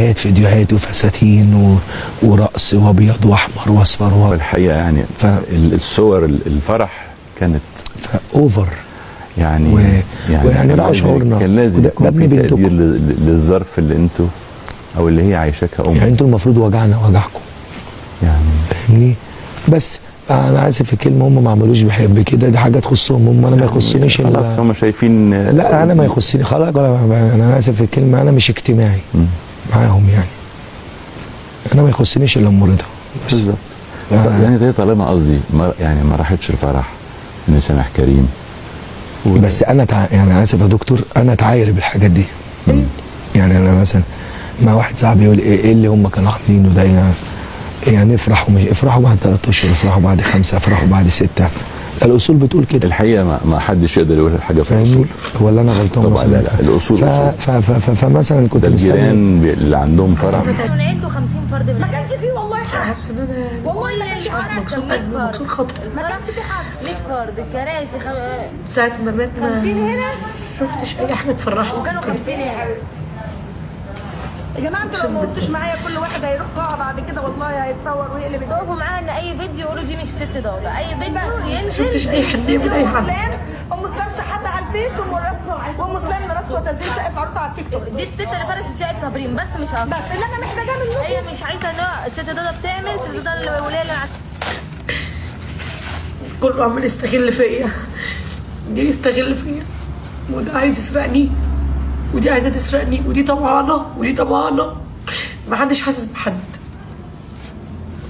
فيديوهات وفساتين ورقص وابيض واحمر واصفر الحقيقه يعني الصور الفرح كانت اوفر يعني ويعني لا شعورنا كان لازم يكون في تقدير للظرف اللي انتوا او اللي هي عايشاكها يعني انتوا المفروض وجعكم يعني فاهمني. بس انا اسف في الكلمه، هم ما عملوش بحب كده، دي حاجه تخصهم هم، انا ما يخصنيش. خلاص هم شايفين. لا انا ما يخصني خلاص، انا اسف في الكلمه، انا مش اجتماعي معاهم يعني. انا ما يخصنيش الا ام رضا بس. بالظبط. يعني ده طالما قصدي يعني ما راحتش الفرح ان سامح كريم بس انا يعني اسف يا دكتور، انا اتعاير بالحاجات دي. يعني انا مثلا مع واحد صاحبي يقول ايه اللي هم كانوا عاملينه ده يعني افرحوا بعد 3 اشهر، افرحوا بعد 5، افرحوا بعد 6. الاصول بتقول كده. الحقيقه ما حدش يقدر يقول حاجه في الاصول. ولا انا غلطان طبعا؟ لا الاصول فمثلا كنت ده الجيران اللي عندهم فرح عنده 50 فرد ما كانش فيه والله حد. حاسه ان انا والله ما كانش حد مكسور خطر. ما كانش فيه حد. 100 فرد الكراسي ساعة ما ماتنا 50 هنا شفتش اي حاجه تفرحني. وكانوا 50 هنا. يا جماعه انتوا لو ما قلتوش معايا كل واحد هيروح قاعه بعد كده والله هيتصور ويقلب تقفوا معاها ان اي فيديو يقولوا دي مش ست ضابط، اي فيديو ينزل. شفتش اي حنيه من اي حد. ام سلام شحاته على الفيس وام سلام راسها تنزيل شقه عروسه على التيك توك. دي الست اللي فرشت شقه صابرين بس مش اكتر. بس اللي انا محتاجاه منكم هي مش عايزه ان الست ضابط بتعمل، الست ضابط الوليه اللي كله عمال يستغل فيا. دي يستغل فيا وده عايز يسرقني ودي عايزه تسرقني ودي طمعانه ودي طمعانه. محدش حاسس بحد،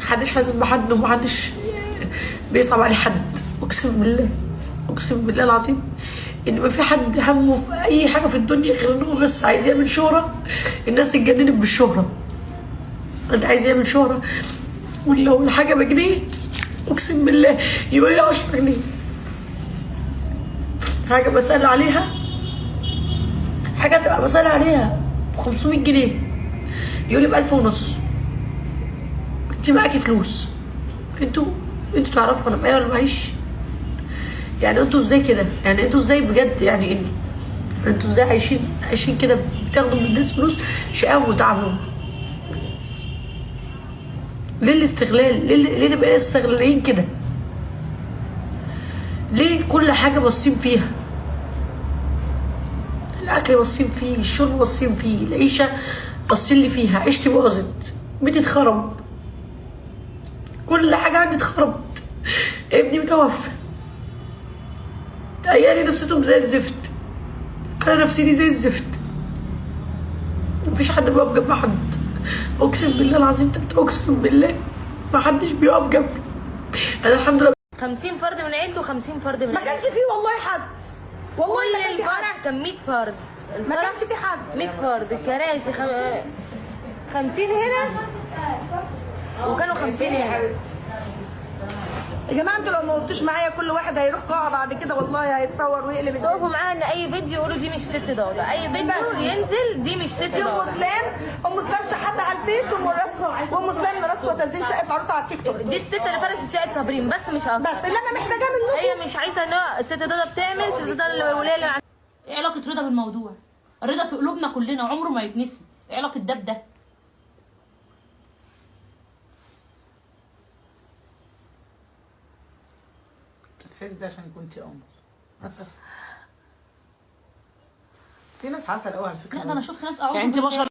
محدش حاسس بحد ومحدش بيصعب عليه حد. اقسم بالله، اقسم بالله العظيم ان ما في حد همه في اي حاجه في الدنيا غير ان هو بس عايز يعمل شهره. الناس اتجننت بالشهره. انت عايز يعمل شهره ولو الحاجه بجنيه اقسم بالله يقول لي 10 جنيه. حاجه بسال عليها، حاجه تبقى بسال عليها ب 500 جنيه يقول لي ب 1500. انت معاكي فلوس، انتوا تعرفوا انا معايا ولا معيش؟ يعني انتوا ازاي كده؟ يعني انتوا ازاي بجد؟ يعني انتوا ازاي عايشين كده بتاخدوا من الناس فلوس شقاوة وتعبهم؟ ليه الاستغلال؟ ليه نبقى استغلاليين كده؟ ليه كل حاجة باصين فيها؟ الأكل باصين فيه، الشرب باصين فيه، العيشة باصين لي فيها، عيشتي باظت، بيتي اتخرب، كل حاجة عندي اتخربت، ابني متوفى، عيالي نفسيتهم زي الزفت، أنا نفسيتي زي الزفت، مفيش حد بيقف جنب حد. أقسم بالله العظيم أقسم بالله محدش بيقف جنبي. أنا الحمد لله 50 فرد من عيلته و50 فرد من ما كانش فيه والله حد. والله ما كان فيه حد. الفرح كان 100 فرد. ما كانش فيه حد. 100 فرد الكراسي 50 هنا وكانوا 50 هنا. يا جماعه انتوا لو ما قلتوش معايا كل واحد هيروح قاعه بعد كده والله هيتصور ويقلب الدنيا. تقفوا معاها ان اي فيديو يقولوا دي مش ست ضابط، اي فيديو ينزل دي مش ست دي ضابط. ام سلام شحاته على الفيس وام سلام راسها تنزيل شقه عروسه على التيك توك. دي الست اللي فرشت شقه صابرين بس مش اكتر. بس اللي انا محتاجاه منكم هي مش عايزه ان الست ضابط بتعمل، الست ضابط الوليه اللي ايه علاقه رضا بالموضوع؟ الرضا في قلوبنا كلنا وعمره ما يتنسي. ايه علاقه ده بده؟ تحس ده عشان كنت قمر. في ناس عسل قوي على فكره. لا ده انا شفت ناس اعوذ يعني انت بالله. بشر